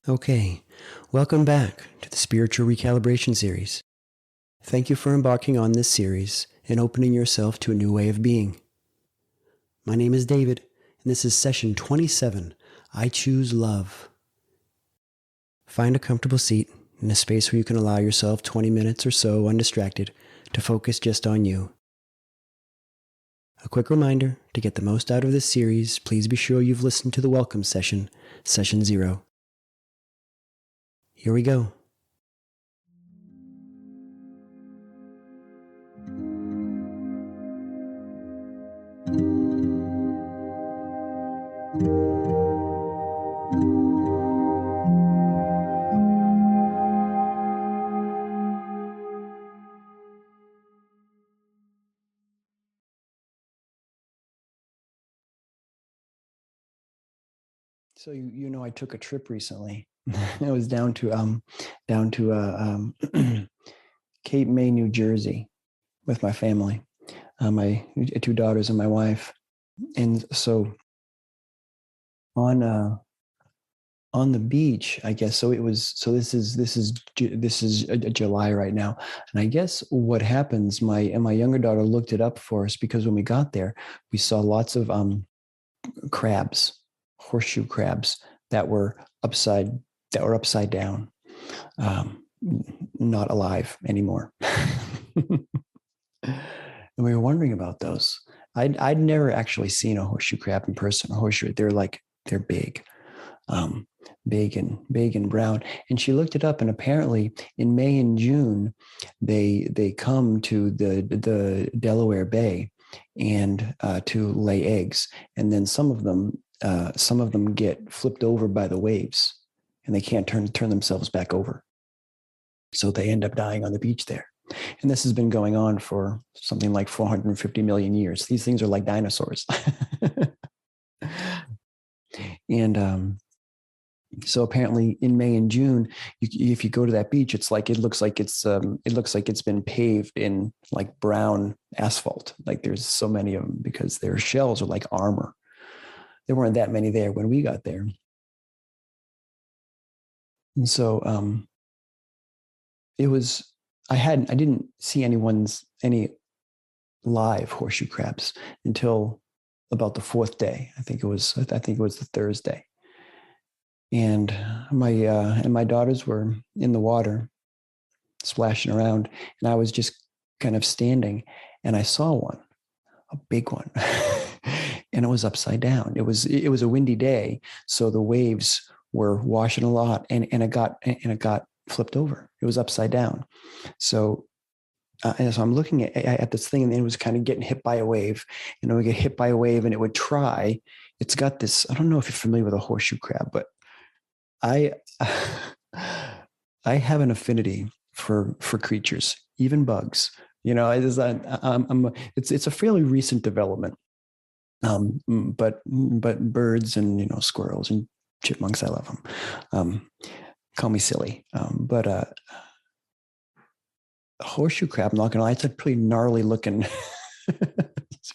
Okay, welcome back to the Spiritual Recalibration Series. Thank you for embarking on this series and opening yourself to a new way of being. My name is David, and this is session 27, I Choose Love. Find a comfortable seat in a space where you can allow yourself 20 minutes or so undistracted to focus just on you. A quick reminder, to get the most out of this series, please be sure you've listened to the welcome session, session 0. Here we go. So I took a trip recently. I was down to Cape May, New Jersey, with my family, my 2 daughters and my wife, and so on the beach, I guess. So it was. So this is July right now, and I guess what happens. My younger daughter looked it up for us because when we got there, we saw lots of crabs, horseshoe crabs that were upside down, not alive anymore. And we were wondering about those. I'd never actually seen a horseshoe crab in person. They're big, big and brown. And she looked it up, and apparently in May and June, they come to the Delaware Bay and to lay eggs, and then some of them get flipped over by the waves, and they can't turn themselves back over, so they end up dying on the beach there. And this has been going on for something like 450 million years. These things are like dinosaurs. And so apparently in May and June, if you go to that beach, it looks like it's been paved in like brown asphalt. Like there's so many of them because their shells are like armor. There weren't that many there when we got there. And so I didn't see any live horseshoe crabs until about the 4th day. I think it was the Thursday. And my daughters were in the water splashing around, and I was just kind of standing, and I saw one, a big one. And it was upside down. It was a windy day, so the waves were washing a lot, and it got flipped over. It was upside down. So I'm looking at this thing, and it was kind of getting hit by a wave. It would get hit by a wave, and it would try. It's got this. I don't know if you're familiar with a horseshoe crab, but I have an affinity for creatures, even bugs. It's a fairly recent development. But birds and squirrels and chipmunks, I love them. Call me silly, but a horseshoe crab, I'm not gonna lie, it's a pretty gnarly looking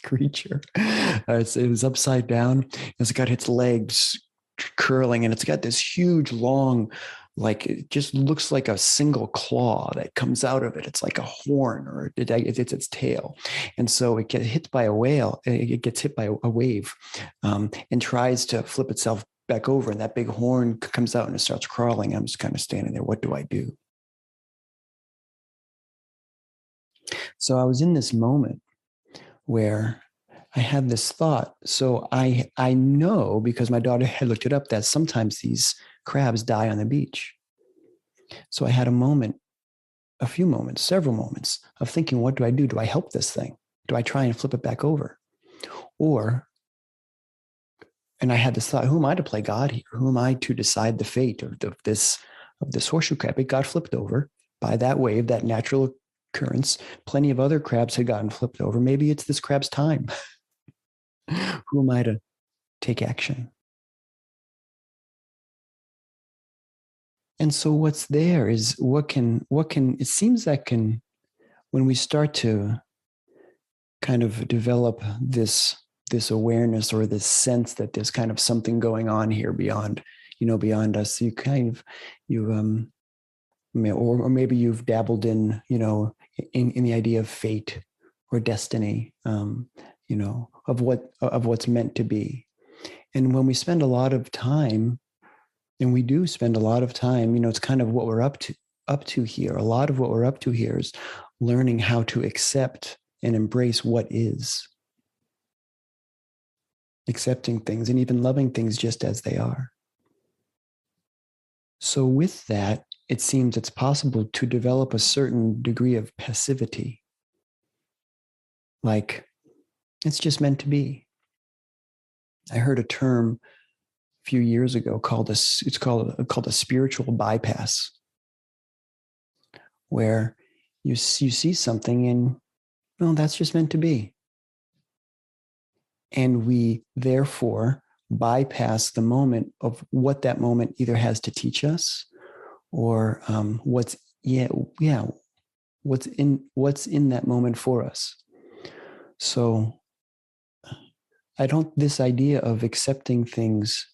creature. It was upside down. It's got its legs curling, and it's got this huge long, like it just looks like a single claw that comes out of it. It's like a horn, or it's its tail. And so it gets hit by a whale. It gets hit by a wave, and tries to flip itself back over. And that big horn comes out and it starts crawling. I'm just kind of standing there. What do I do? So I was in this moment where I had this thought. So I know, because my daughter had looked it up, that sometimes these crabs die on the beach. So I had several moments of thinking, what do I do? Do I help this thing? Do I try and flip it back over? And I had this thought, who am I to play God here? Who am I to decide the fate of this horseshoe crab? It got flipped over by that wave, that natural occurrence. Plenty of other crabs had gotten flipped over. Maybe it's this crab's time. Who am I to take action? And so what's there is it seems that when we start to kind of develop this awareness or this sense that there's kind of something going on here beyond beyond us. You or maybe you've dabbled in, in the idea of fate or destiny, of what's meant to be. And when we spend a lot of time, and we do spend a lot of time, it's kind of what we're up to here. A lot of what we're up to here is learning how to accept and embrace what is. Accepting things and even loving things just as they are. So with that, it seems it's possible to develop a certain degree of passivity. Like, it's just meant to be. I heard a term a few years ago called a spiritual bypass, where you see something and, well, that's just meant to be. And we therefore bypass the moment of what that moment either has to teach us, or what's in that moment for us. So this idea of accepting things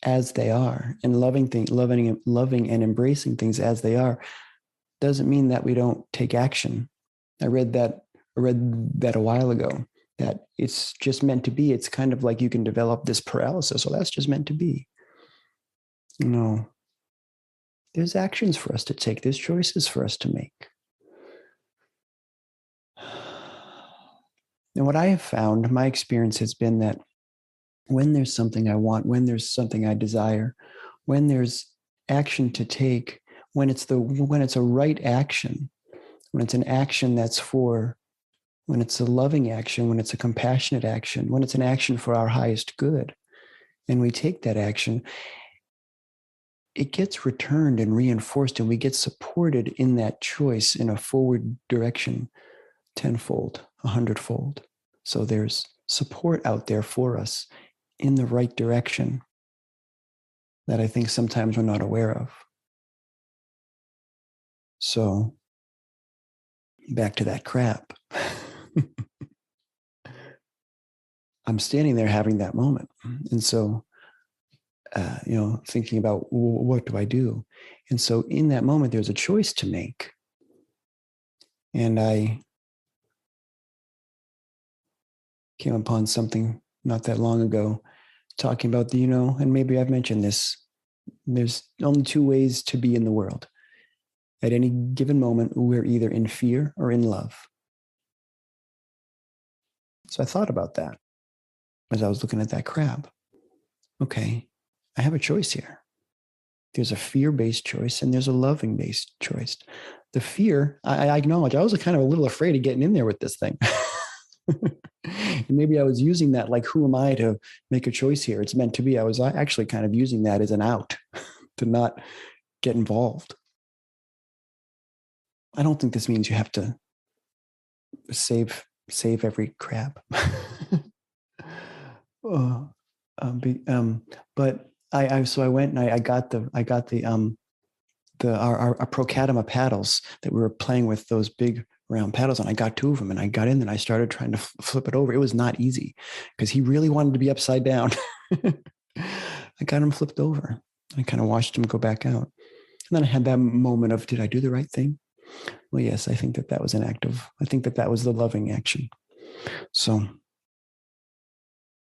as they are and loving and embracing things as they are doesn't mean that we don't take action. I read that a while ago, that it's just meant to be. It's kind of like you can develop this paralysis. Well, that's just meant to be. There's actions for us to take. There's choices for us to make. And what I have found, my experience has been that when there's something I want, when there's something I desire, when there's action to take, when it's a right action, when it's an action when it's a loving action, when it's a compassionate action, when it's an action for our highest good, and we take that action, it gets returned and reinforced, and we get supported in that choice in a forward direction, 10-fold, 100-fold. So there's support out there for us in the right direction that I think sometimes we're not aware of. So back to that crap. I'm standing there having that moment. And so, thinking about, what do I do? And so in that moment, there's a choice to make. And I came upon something not that long ago talking about and maybe I've mentioned this, there's only two ways to be in the world. At any given moment, we're either in fear or in love. So I thought about that as I was looking at that crab. Okay, I have a choice here. There's a fear-based choice and there's a loving-based choice. The fear, I acknowledge, I was kind of a little afraid of getting in there with this thing. And maybe I was using that like, who am I to make a choice here? It's meant to be. I was actually kind of using that as an out to not get involved. I don't think this means you have to save every crab. But I went and I got our Procadema paddles that we were playing with, those big round paddles, and I got two of them, and I got in and I started trying to flip it over. It was not easy because he really wanted to be upside down. I got him flipped over. I kind of watched him go back out. And then I had that moment of, did I do the right thing? Well, yes, I think that was I think that was the loving action. So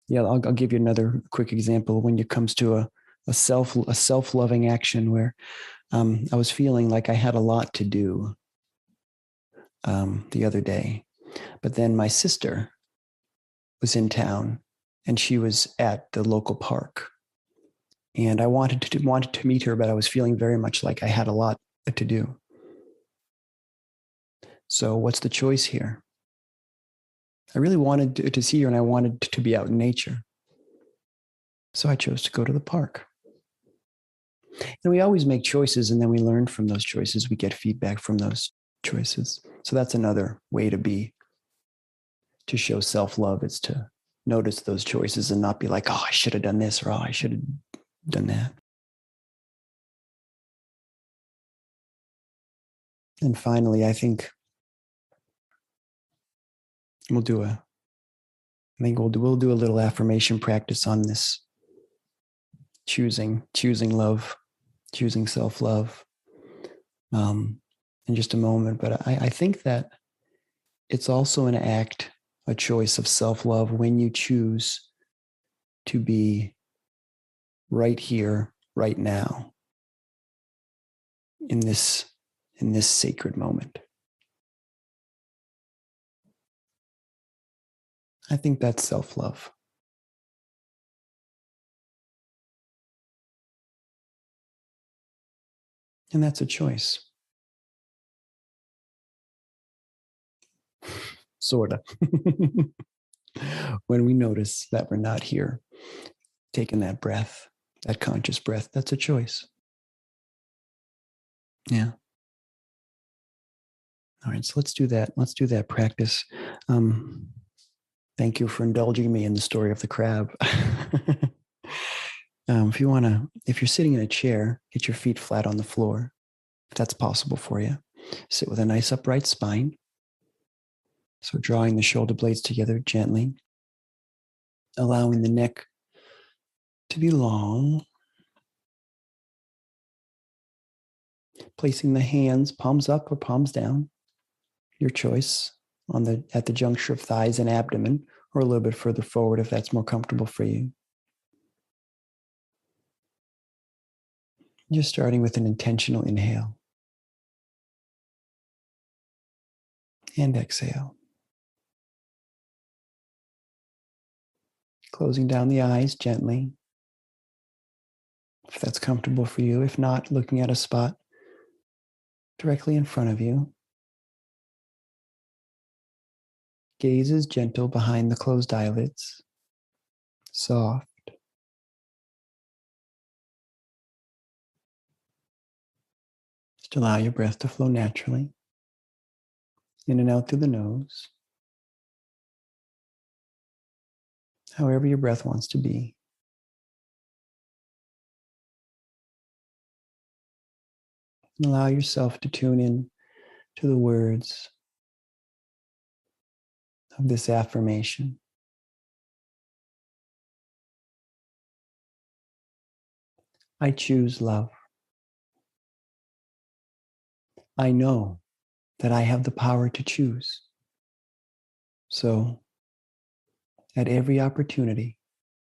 yeah, I'll give you another quick example when it comes to a self-loving action where I was feeling like I had a lot to do the other day, but then my sister was in town and she was at the local park, and I wanted to meet her, but I was feeling very much like I had a lot to do. So what's the choice here? I really wanted to see her, and I wanted to be out in nature. So I chose to go to the park. And we always make choices, and then we learn from those choices. We get feedback from those choices. So that's another way to show self-love, is to notice those choices and not be like, oh, I should have done this, or oh, I should have done that. And finally, I think we'll do a little affirmation practice on this. choosing love, choosing self-love in just a moment. But I think that it's also an act, a choice of self-love when you choose to be right here, right now, in this sacred moment. I think that's self-love. And that's a choice. Sort of. When we notice that we're not here, taking that breath, that conscious breath, that's a choice. Yeah. All right, so let's do that. Let's do that practice. Thank you for indulging me in the story of the crab. If you're sitting in a chair, get your feet flat on the floor, if that's possible for you. Sit with a nice upright spine. So drawing the shoulder blades together gently, allowing the neck to be long, placing the hands, palms up or palms down, your choice, at the juncture of thighs and abdomen, or a little bit further forward if that's more comfortable for you. Just starting with an intentional inhale and exhale. Closing down the eyes gently, if that's comfortable for you. If not, looking at a spot directly in front of you. Gaze is gentle behind the closed eyelids, soft. Just allow your breath to flow naturally, in and out through the nose, however your breath wants to be. And allow yourself to tune in to the words of this affirmation. I choose love. I know that I have the power to choose. So, at every opportunity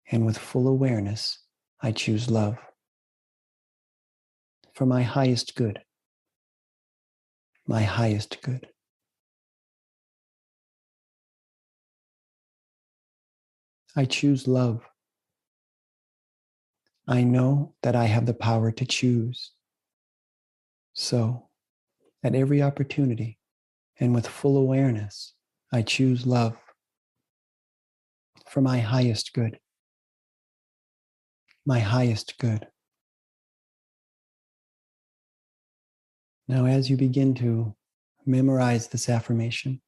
and with full awareness, I choose love for my highest good. My highest good. I choose love. I know that I have the power to choose. So, at every opportunity and with full awareness, I choose love for my highest good. My highest good. Now, as you begin to memorize this affirmation,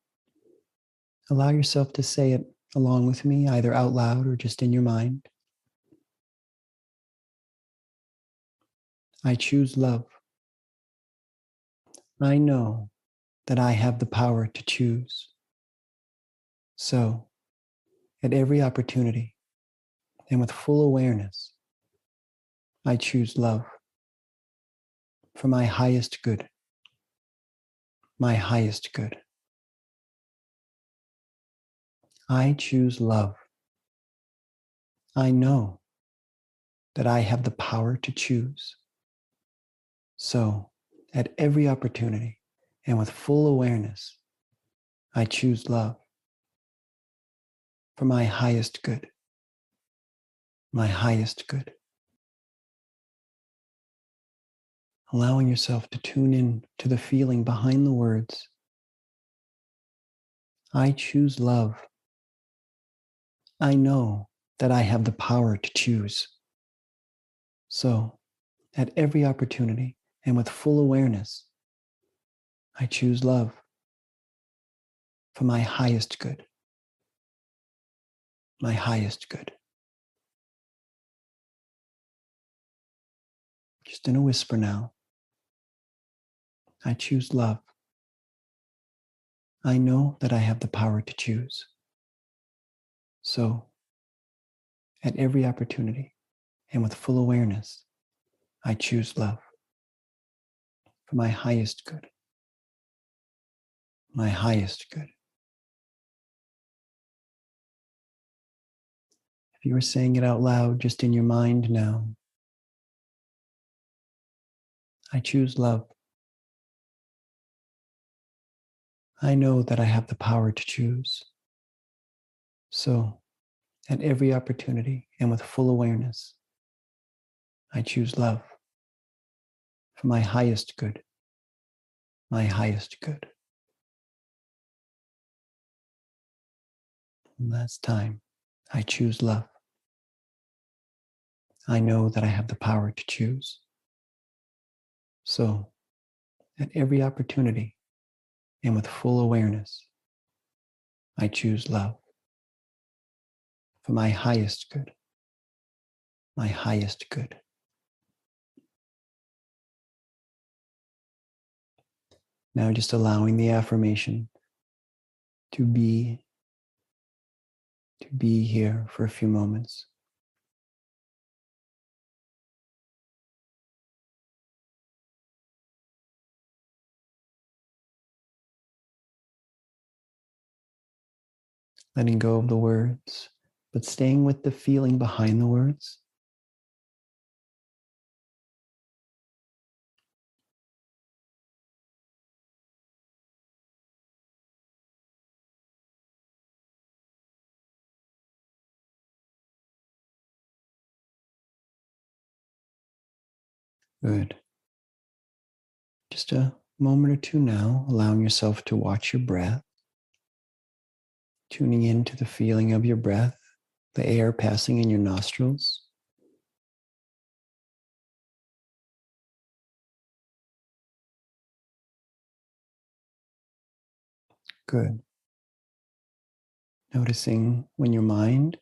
allow yourself to say it along with me, either out loud or just in your mind. I choose love. I know that I have the power to choose. So, at every opportunity and with full awareness, I choose love for my highest good. My highest good. I choose love. I know that I have the power to choose. So, at every opportunity and with full awareness, I choose love for my highest good. My highest good. Allowing yourself to tune in to the feeling behind the words. I choose love. I know that I have the power to choose. So, at every opportunity and with full awareness, I choose love for my highest good. My highest good. Just in a whisper now. I choose love. I know that I have the power to choose. So, at every opportunity and with full awareness, I choose love for my highest good. My highest good. If you were saying it out loud, just in your mind now, I choose love. I know that I have the power to choose. So, at every opportunity and with full awareness, I choose love for my highest good. My highest good. One last time, I choose love. I know that I have the power to choose. So, at every opportunity and with full awareness, I choose love for my highest good. My highest good. Now just allowing the affirmation to be here for a few moments. Letting go of the words, but staying with the feeling behind the words. Good. Just a moment or two now, allowing yourself to watch your breath, tuning into the feeling of your breath, the air passing in your nostrils. Good. Noticing when your mind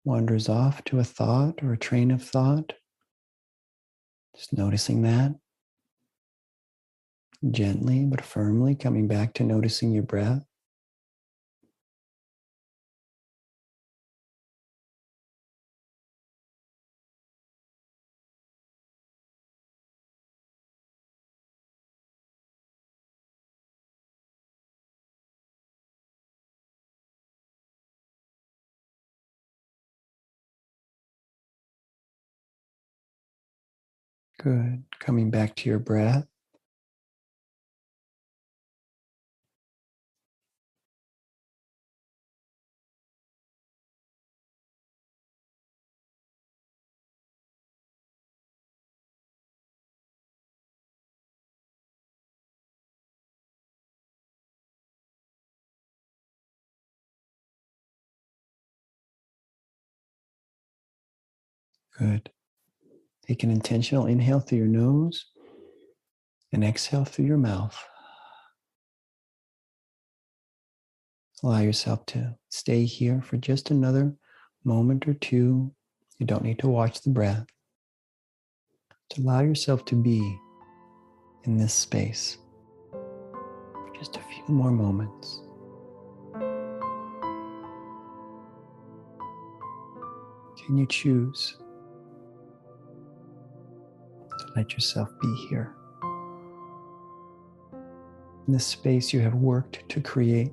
wanders off to a thought or a train of thought. Just noticing that. Gently but firmly coming back to noticing your breath. Good. Coming back to your breath. Good. Take an intentional inhale through your nose and exhale through your mouth. Allow yourself to stay here for just another moment or two. You don't need to watch the breath. Just allow yourself to be in this space for just a few more moments. Can you choose to let yourself be here? In this space you have worked to create.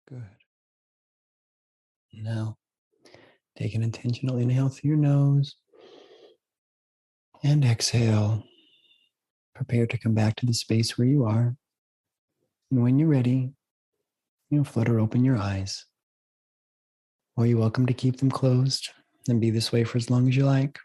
Good. Now, take an intentional inhale through your nose and exhale. Prepare to come back to the space where you are. And when you're ready, flutter open your eyes. Or you're welcome to keep them closed and be this way for as long as you like.